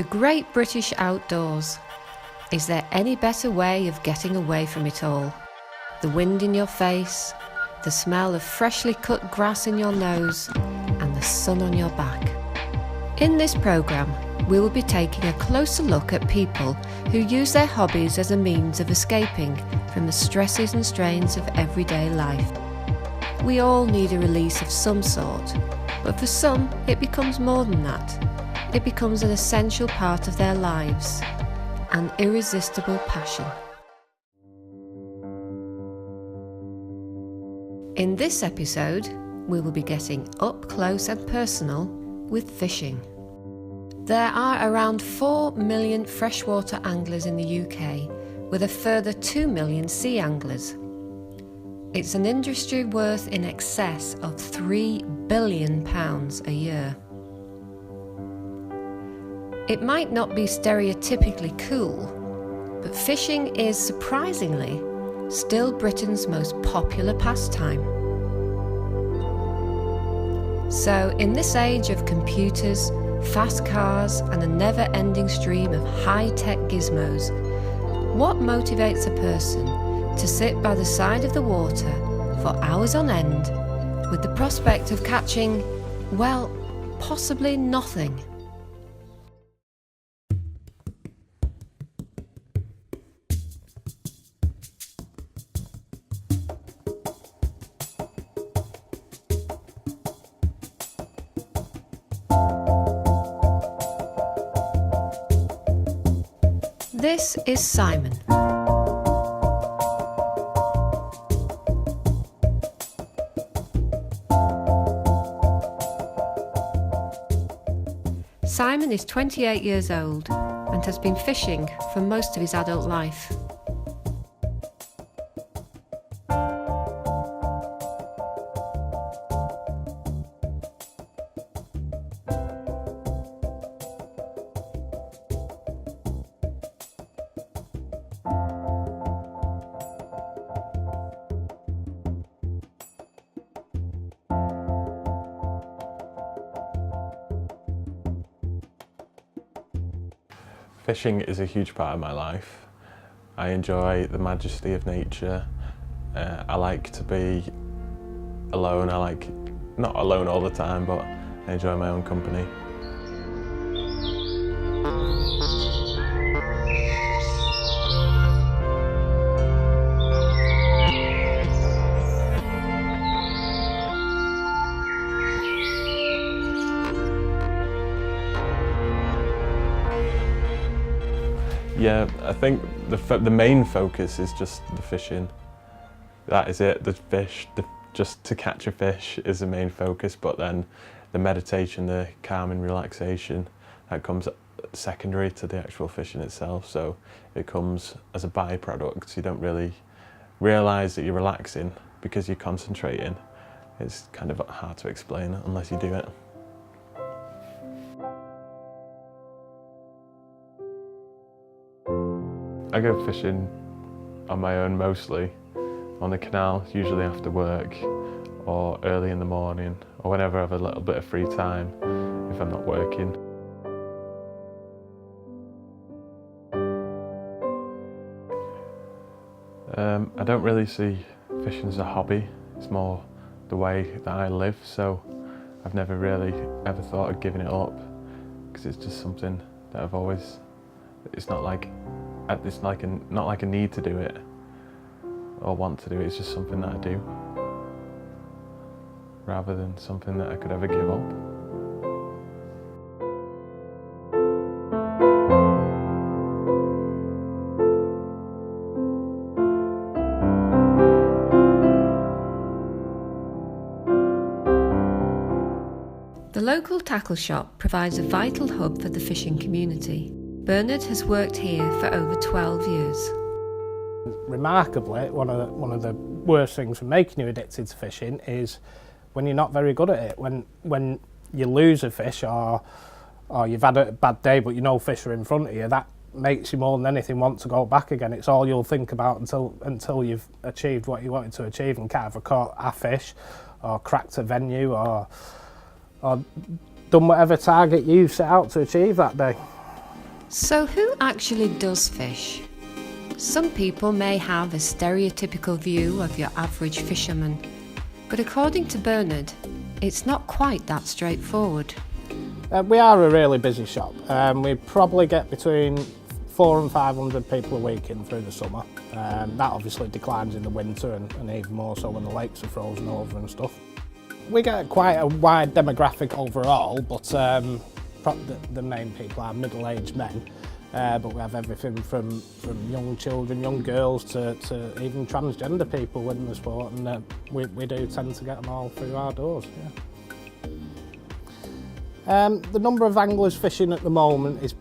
The great British outdoors. Is there any better way of getting away from it all? The wind in your face, the smell of freshly cut grass in your nose, and the sun on your back. In this programme, we will be taking a closer look at people who use their hobbies as a means of escaping from the stresses and strains of everyday life. We all need a release of some sort, but for some it becomes more than that. It becomes an essential part of their lives, an irresistible passion. In this episode, we will be getting up close and personal with fishing. There are around 4 million freshwater anglers in the UK, with a further 2 million sea anglers. It's an industry worth in excess of £3 billion a year. It might not be stereotypically cool, but fishing is surprisingly still Britain's most popular pastime. So, in this age of computers, fast cars, and a never-ending stream of high-tech gizmos, what motivates a person to sit by the side of the water for hours on end with the prospect of catching, well, possibly nothing? This is Simon. Simon is 28 years old and has been fishing for most of his adult life. Fishing is a huge part of my life. I enjoy the majesty of nature. I like to be alone. Not alone all the time, but I enjoy my own company. Yeah, I think the main focus is just the fishing. That is it, the fish, just to catch a fish is the main focus, but then the meditation, the calming relaxation, that comes secondary to the actual fishing itself, so it comes as a byproduct. You don't really realise that you're relaxing because you're concentrating. It's kind of hard to explain unless you do it. I go fishing on my own mostly, on the canal, usually after work or early in the morning or whenever I have a little bit of free time if I'm not working. I don't really see fishing as a hobby, it's more the way that I live, so I've never really ever thought of giving it up because it's just something that I've always, not like a need to do it or want to do it, it's just something that I do rather than something that I could ever give up. The local tackle shop provides a vital hub for the fishing community. Bernard has worked here for over 12 years. Remarkably, one of the worst things for making you addicted to fishing is when you're not very good at it. When you lose a fish or you've had a bad day but you know fish are in front of you, that makes you more than anything want to go back again. It's all you'll think about until you've achieved what you wanted to achieve and kind of caught a fish or cracked a venue or done whatever target you set out to achieve that day. So who actually does fish? Some people may have a stereotypical view of your average fisherman, but according to Bernard, it's not quite that straightforward. We are a really busy shop. We probably get between 400 and 500 people a week in through the summer. That obviously declines in the winter and even more so when the lakes are frozen over and stuff. We get quite a wide demographic overall, but the main people are middle-aged men. But we have everything from young children, young girls to even transgender people in the sport, and we do tend to get them all through our doors. Yeah. The number of anglers fishing at the moment is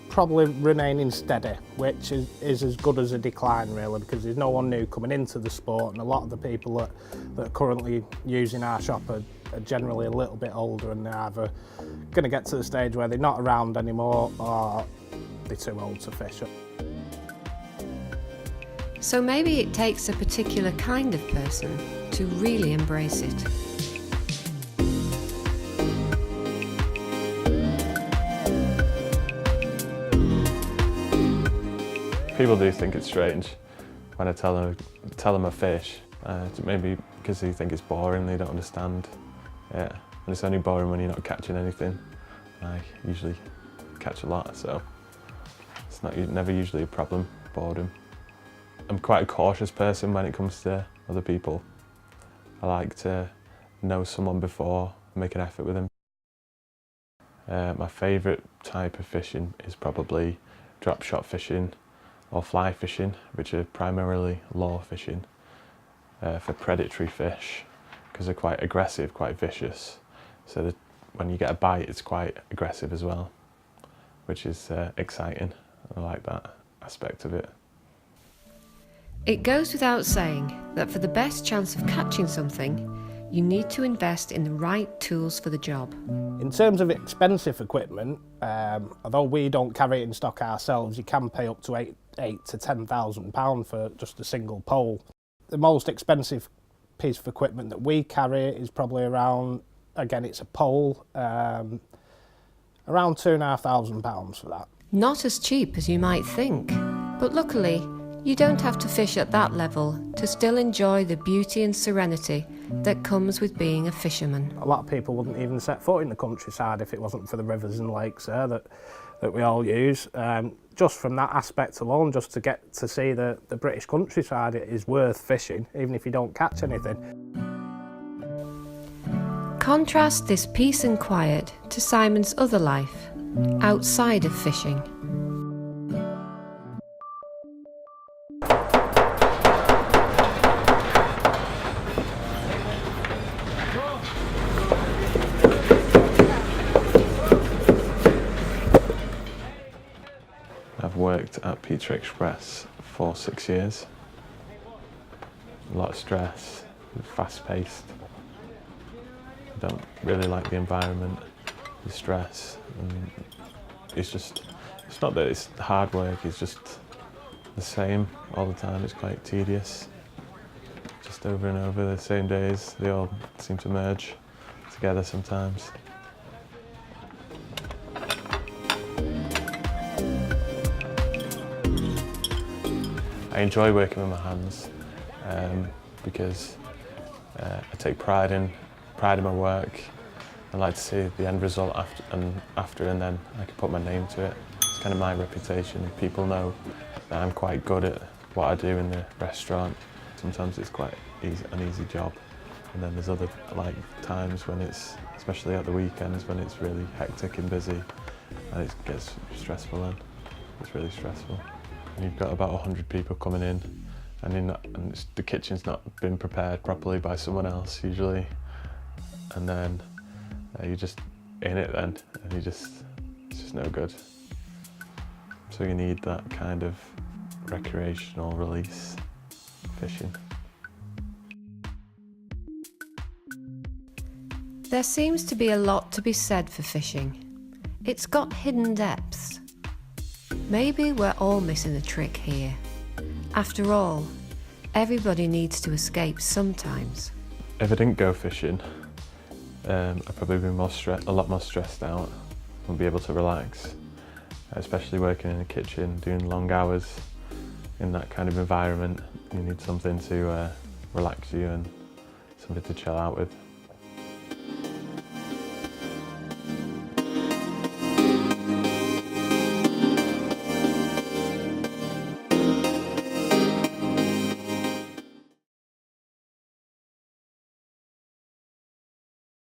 probably remaining steady, which is as good as a decline really, because there's no one new coming into the sport, and a lot of the people that are currently using our shop are generally a little bit older, and they're either going to get to the stage where they're not around anymore or they're too old to fish. So maybe it takes a particular kind of person to really embrace it. People do think it's strange when I tell them I fish. Maybe because they think it's boring, they don't understand. Yeah, and it's only boring when you're not catching anything. I usually catch a lot, so it's never usually a problem, boredom. I'm quite a cautious person when it comes to other people. I like to know someone before and make an effort with them. My favourite type of fishing is probably drop shot fishing or fly fishing, which are primarily lure fishing for predatory fish, because they're quite aggressive, quite vicious. So that when you get a bite, it's quite aggressive as well, which is exciting. I like that aspect of it. It goes without saying that for the best chance of catching something, you need to invest in the right tools for the job. In terms of expensive equipment, although we don't carry it in stock ourselves, you can pay up to £8,000 to £10,000 for just a single pole. The most expensive piece of equipment that we carry is probably around, again it's a pole, around £2,500 for that. Not as cheap as you might think, but luckily you don't have to fish at that level to still enjoy the beauty and serenity that comes with being a fisherman. A lot of people wouldn't even set foot in the countryside if it wasn't for the rivers and lakes there that we all use. Just from that aspect alone, just to get to see the British countryside, it is worth fishing, even if you don't catch anything. Contrast this peace and quiet to Simon's other life, outside of fishing. I've worked at Pizza Express for 6 years. A lot of stress, fast-paced. I don't really like the environment, the stress. And it's not that it's hard work, it's just the same all the time. It's quite tedious. Just over and over the same days. They all seem to merge together sometimes. I enjoy working with my hands because I take pride in my work. I like to see the end result after, and then I can put my name to it. It's kind of my reputation. People know that I'm quite good at what I do in the restaurant. Sometimes it's quite an easy job, and then there's other times when it's, especially at the weekends, when it's really hectic and busy, and it gets stressful. Then it's really stressful. And you've got about 100 people coming in, and the kitchen's not been prepared properly by someone else usually, and then you're just in it then, and it's just no good. So you need that kind of recreational release fishing. There seems to be a lot to be said for fishing. It's got hidden depths. Maybe we're all missing a trick here. After all, everybody needs to escape sometimes. If I didn't go fishing, I'd probably be a lot more stressed out. Wouldn't be able to relax. especially working in a kitchen, doing long hours in that kind of environment. You need something to relax you and something to chill out with.